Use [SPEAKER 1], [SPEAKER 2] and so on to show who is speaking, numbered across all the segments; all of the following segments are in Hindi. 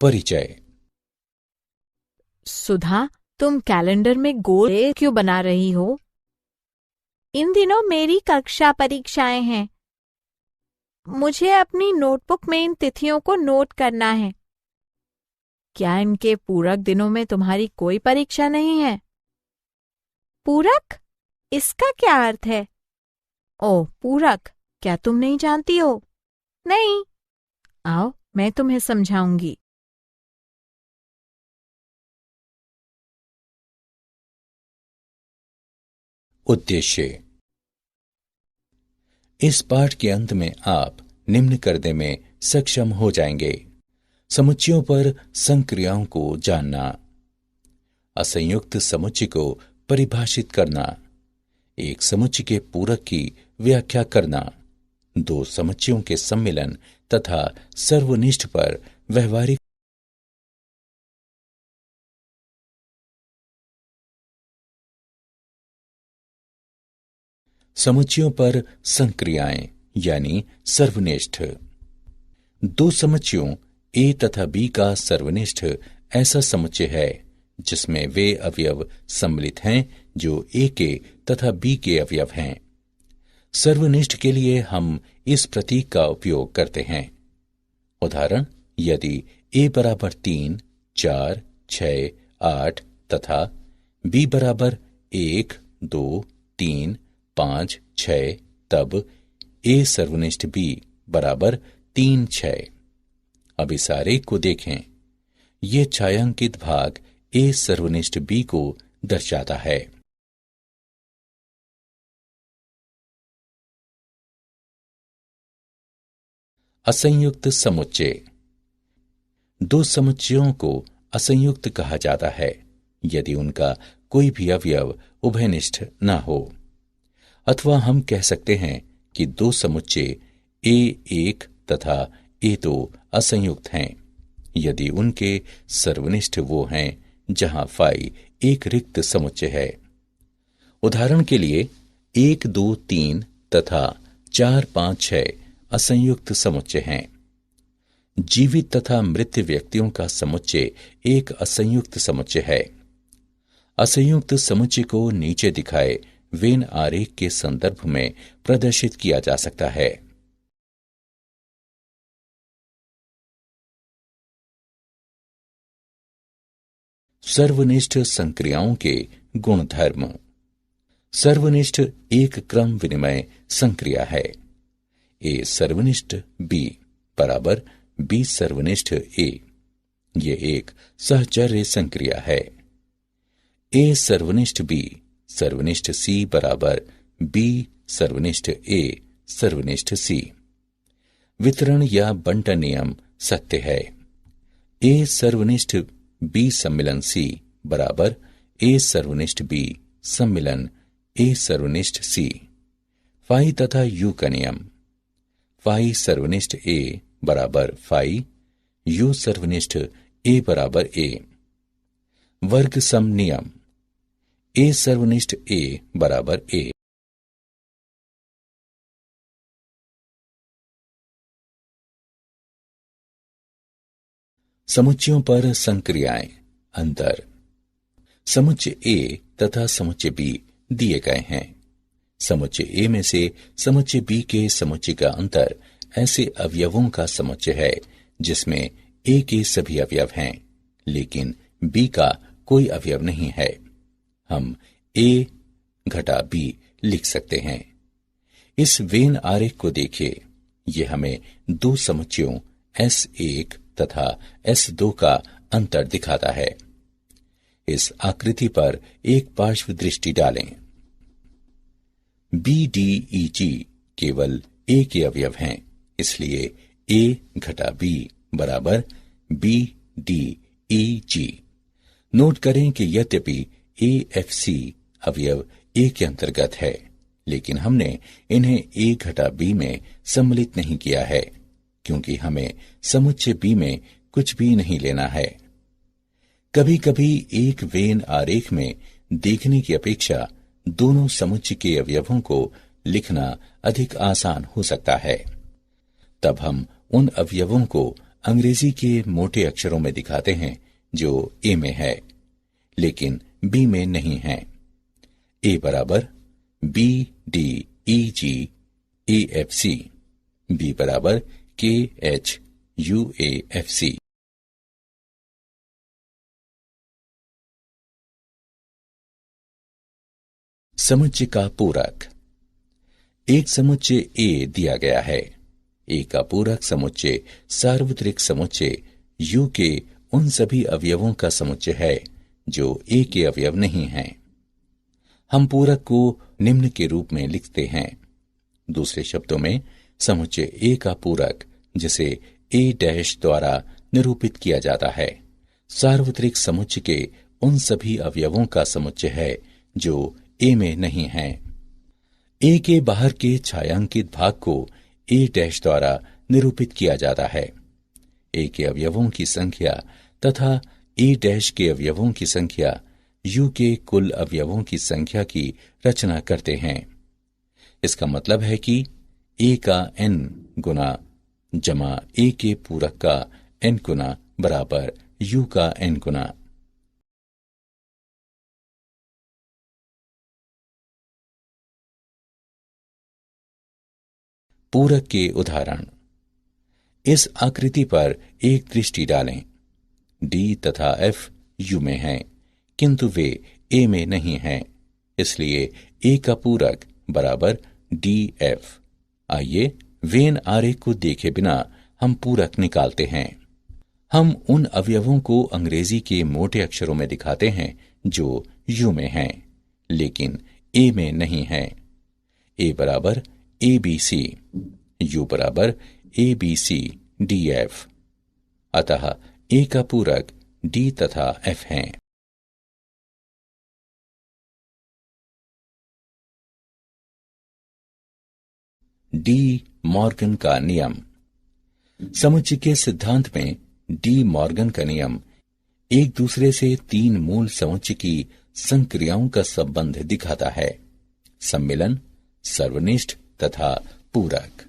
[SPEAKER 1] परिचय।
[SPEAKER 2] सुधा, तुम कैलेंडर में गोल क्यों बना रही हो?
[SPEAKER 3] इन दिनों मेरी कक्षा परीक्षाएं हैं। मुझे अपनी नोटबुक में इन तिथियों को नोट करना है।
[SPEAKER 2] क्या इनके पूरक दिनों में तुम्हारी कोई परीक्षा नहीं है?
[SPEAKER 3] पूरक? इसका क्या अर्थ है?
[SPEAKER 2] ओह, पूरक, क्या तुम नहीं जानती हो?
[SPEAKER 3] नहीं।
[SPEAKER 2] आओ, मैं तुम्हें समझाऊंगी।
[SPEAKER 1] उद्देश्य। इस पाठ के अंत में आप निम्न करने में सक्षम हो जाएंगे: समुच्चयों पर संक्रियाओं को जानना, असंयुक्त समुच्चय को परिभाषित करना, एक समुच्चय के पूरक की व्याख्या करना, दो समुच्चयों के सम्मिलन तथा सर्वनिष्ठ पर व्यवहारिक समुच्चयों पर संक्रियाएं यानी सर्वनिष्ठ। दो समुच्चयों ए तथा बी का सर्वनिष्ठ ऐसा समुच्चय है जिसमें वे अवयव सम्मिलित हैं जो ए के तथा बी के अवयव हैं। सर्वनिष्ठ के लिए हम इस प्रतीक का उपयोग करते हैं। उदाहरण, यदि ए बराबर 3, 4, 6, 8 तथा बी बराबर 1, 2, 3, 5, 6, तब ए सर्वनिष्ठ बी बराबर 3, 6। अब इस आरेख को देखें। ये छायांकित भाग ए सर्वनिष्ठ बी को दर्शाता है। असंयुक्त समुच्चय। दो समुच्चयों को असंयुक्त कहा जाता है यदि उनका कोई भी अवयव उभयनिष्ठ न हो, अथवा हम कह सकते हैं कि दो समुच्चय A1 तथा A2 असंयुक्त हैं यदि उनके सर्वनिष्ठ वो हैं जहां फाई एक रिक्त समुच्चय है। उदाहरण के लिए 1, 2, 3 तथा 4, 5, 6 असंयुक्त समुच्चय हैं। जीवित तथा मृत व्यक्तियों का समुच्चय एक असंयुक्त समुच्चय है। असंयुक्त समुच्चय को नीचे दिखाए वेन आरेख के संदर्भ में प्रदर्शित किया जा सकता है। सर्वनिष्ठ संक्रियाओं के गुणधर्म। सर्वनिष्ठ एक क्रम विनिमय संक्रिया है। ए सर्वनिष्ठ बी बराबर बी सर्वनिष्ठ ए, ये एक सहचर्य संक्रिया है। ए सर्वनिष्ठ बी सर्वनिष्ठ सी बराबर बी सर्वनिष्ठ ए सर्वनिष्ठ सी। वितरण या बंटन नियम सत्य है। ए सर्वनिष्ठ बी सम्मिलन सी बराबर ए सर्वनिष्ठ बी सम्मिलन ए सर्वनिष्ठ सी। फाई तथा यू का नियम। फाई सर्वनिष्ठ ए बराबर फाई, यू सर्वनिष्ठ ए बराबर ए। वर्ग सम नियम। ए सर्वनिष्ठ ए बराबर ए। समुच्चयों पर संक्रियाएं। अंतर। समुच्चय ए तथा समुच्चय बी दिए गए हैं। समुच्चय ए में से समुच्चय बी के समुच्चय का अंतर ऐसे अवयवों का समुच्चय है जिसमें ए के सभी अवयव हैं लेकिन बी का कोई अवयव नहीं है। हम ए घटा बी लिख सकते हैं। इस वेन आरेख को देखिए। यह हमें दो समुच्चयों S1 तथा S2 का अंतर दिखाता है। इस आकृति पर एक पार्श्व दृष्टि डालें। BDEG केवल ए के अवयव हैं, इसलिए ए घटा बी बराबर BDEG। नोट करें कि यद्यपि AFC अवयव ए के अंतर्गत है लेकिन हमने इन्हें ए घटा बी में सम्मिलित नहीं किया है क्योंकि हमें समुच्चय बी में कुछ भी नहीं लेना है। कभी कभी एक वेन आरेख में देखने की अपेक्षा दोनों समुच्चय के अवयवों को लिखना अधिक आसान हो सकता है। तब हम उन अवयवों को अंग्रेजी के मोटे अक्षरों में दिखाते हैं जो ए में है लेकिन बी में नहीं है। ए बराबर B D E G A F C, B बराबर K H U A F C. समुच्चय का पूरक। एक समुच्चय ए दिया गया है। ए का पूरक समुच्चय सार्वत्रिक समुच्चय यू के उन सभी अवयवों का समुच्चय है जो ए के अवयव नहीं हैं। हम पूरक को निम्न के रूप में लिखते हैं। दूसरे शब्दों में समुच्चय ए का पूरक जिसे ए डैश द्वारा निरूपित किया जाता है सार्वत्रिक समुच्चय के उन सभी अवयवों का समुच्चय है जो ए में नहीं है। ए के बाहर के छायांकित भाग को ए डैश द्वारा निरूपित किया जाता है। ए के अवयवों की संख्या तथा ए डैश के अवयवों की संख्या यू के कुल अवयवों की संख्या की रचना करते हैं। इसका मतलब है कि ए का n गुना जमा ए के पूरक का n गुना बराबर यू का n गुना। पूरक के उदाहरण। इस आकृति पर एक दृष्टि डालें। डी तथा एफ यू में हैं, किंतु वे ए में नहीं हैं, इसलिए ए का पूरक बराबर डी एफ। आइए वेन आरेख को देखे बिना हम पूरक निकालते हैं। हम उन अवयवों को अंग्रेजी के मोटे अक्षरों में दिखाते हैं जो यू में हैं, लेकिन ए में नहीं हैं। ए बराबर ए बी सी, यू बराबर A B C D F. अतः ए का पूरक डी तथा एफ हैं। डी मॉर्गन का नियम। समुच्चय के सिद्धांत में डी मॉर्गन का नियम एक दूसरे से तीन मूल समुच्चय की संक्रियाओं का संबंध दिखाता है: सम्मिलन, सर्वनिष्ठ तथा पूरक।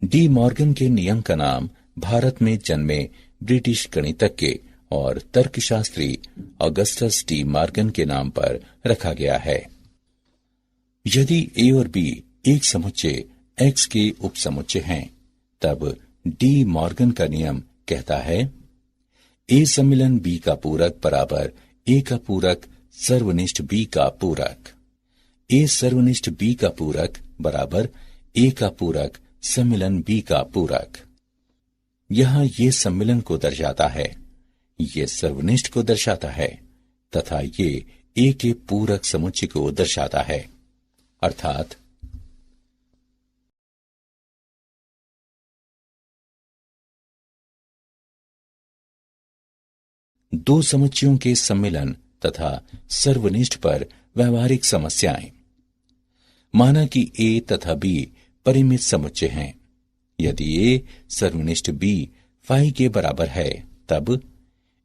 [SPEAKER 1] डी मॉर्गन के नियम का नाम भारत में जन्मे ब्रिटिश गणितज्ञ और तर्कशास्त्री ऑगस्टस डी मॉर्गन के नाम पर रखा गया है। यदि ए और बी एक समुच्चय एक्स के उपसमुच्चय हैं, तब डी मॉर्गन का नियम कहता है ए सम्मिलन बी का पूरक बराबर ए का पूरक सर्वनिष्ठ बी का पूरक। ए सर्वनिष्ठ बी का पूरक बराबर ए का पूरक सम्मिलन बी का पूरक। यहां ये सम्मिलन को दर्शाता है, ये सर्वनिष्ठ को दर्शाता है तथा ये ए के पूरक समुच्चय को दर्शाता है। अर्थात दो समुच्चयों के सम्मिलन तथा सर्वनिष्ठ पर व्यवहारिक समस्याएं। माना कि ए तथा बी परिमित समुच्चय हैं। यदि ए सर्वनिष्ठ बी फाई के बराबर है, तब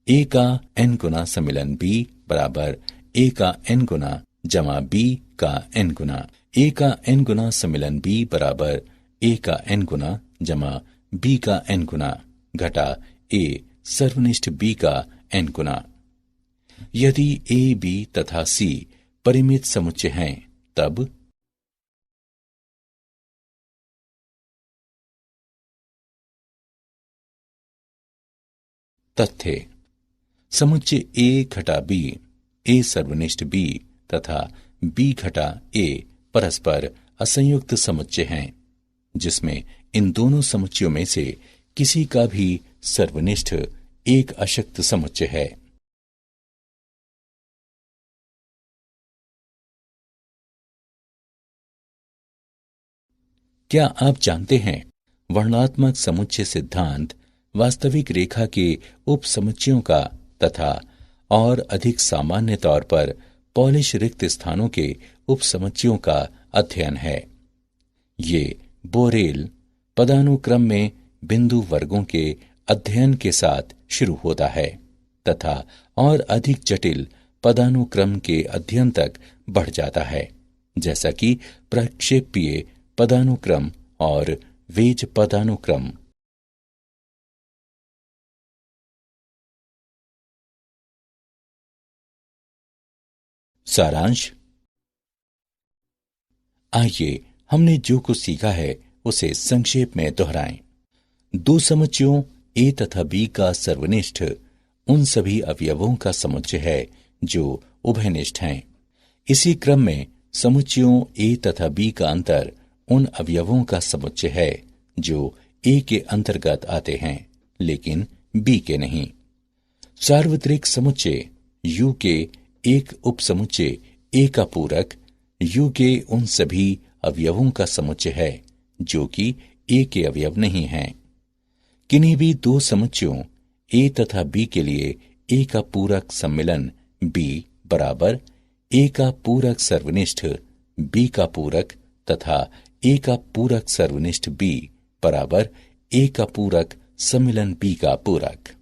[SPEAKER 1] ए का n गुना सम्मिलन बी बराबर ए का n गुना जमा बी का n गुना। ए का n गुना सम्मिलन बी बराबर ए का n गुना जमा बी का n गुना घटा ए सर्वनिष्ठ बी का n गुना। यदि ए बी तथा सी परिमित समुच्चय हैं, तब तथ्य समुच्चय ए घटा बी, ए सर्वनिष्ठ बी तथा बी घटा ए परस्पर असंयुक्त समुच्चय हैं, जिसमें इन दोनों समुच्चयों में से किसी का भी सर्वनिष्ठ एक अशक्त समुच्चय है। क्या आप जानते हैं वर्णनात्मक समुच्चय सिद्धांत वास्तविक रेखा के उपसमुच्चयों का तथा और अधिक सामान्य तौर पर पॉलिश रिक्त स्थानों के उपसमुच्चयों का अध्ययन है। ये बोरेल पदानुक्रम में बिंदु वर्गों के अध्ययन के साथ शुरू होता है तथा और अधिक जटिल पदानुक्रम के अध्ययन तक बढ़ जाता है, जैसा कि प्रक्षेपीय पदानुक्रम और वेज पदानुक्रम। सारांश। आइए हमने जो कुछ सीखा है उसे संक्षेप में दोहराएं। दो समुच्चयों ए तथा बी का सर्वनिष्ठ उन सभी अवयवों का समुच्चय है जो उभयनिष्ठ हैं। इसी क्रम में समुच्चयों ए तथा बी का अंतर उन अवयवों का समुच्चय है जो ए के अंतर्गत आते हैं लेकिन बी के नहीं। सार्वत्रिक समुच्चय यू के एक उपसमुच्चय ए का पूरक यू के उन सभी अवयवों का समुच्चय है जो कि ए के अवयव नहीं हैं। किन्हीं भी दो समुच्चयों ए तथा बी के लिए ए का पूरक सम्मिलन बी बराबर ए का पूरक सर्वनिष्ठ बी का पूरक तथा ए का पूरक सर्वनिष्ठ बी बराबर ए का पूरक सम्मिलन बी का पूरक।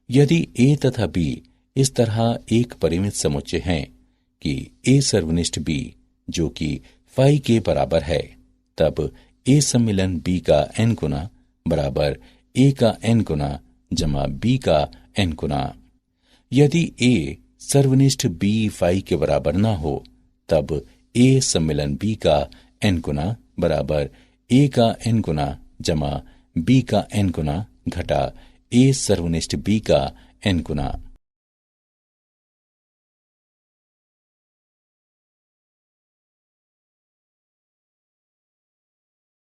[SPEAKER 1] यदि ए तथा बी इस तरह एक परिमित समुच्चय हैं कि ए सर्वनिष्ठ बी जो कि फाई के बराबर है, तब ए सम्मिलन बी का एन गुना बराबर ए का एन गुना जमा बी का एन गुना। यदि ए सर्वनिष्ठ बी फाई के बराबर ना हो, तब ए सम्मिलन बी का एन गुना बराबर ए का एन गुना जमा बी का एन गुना घटा ए सर्वनिष्ठ बी का एन गुना।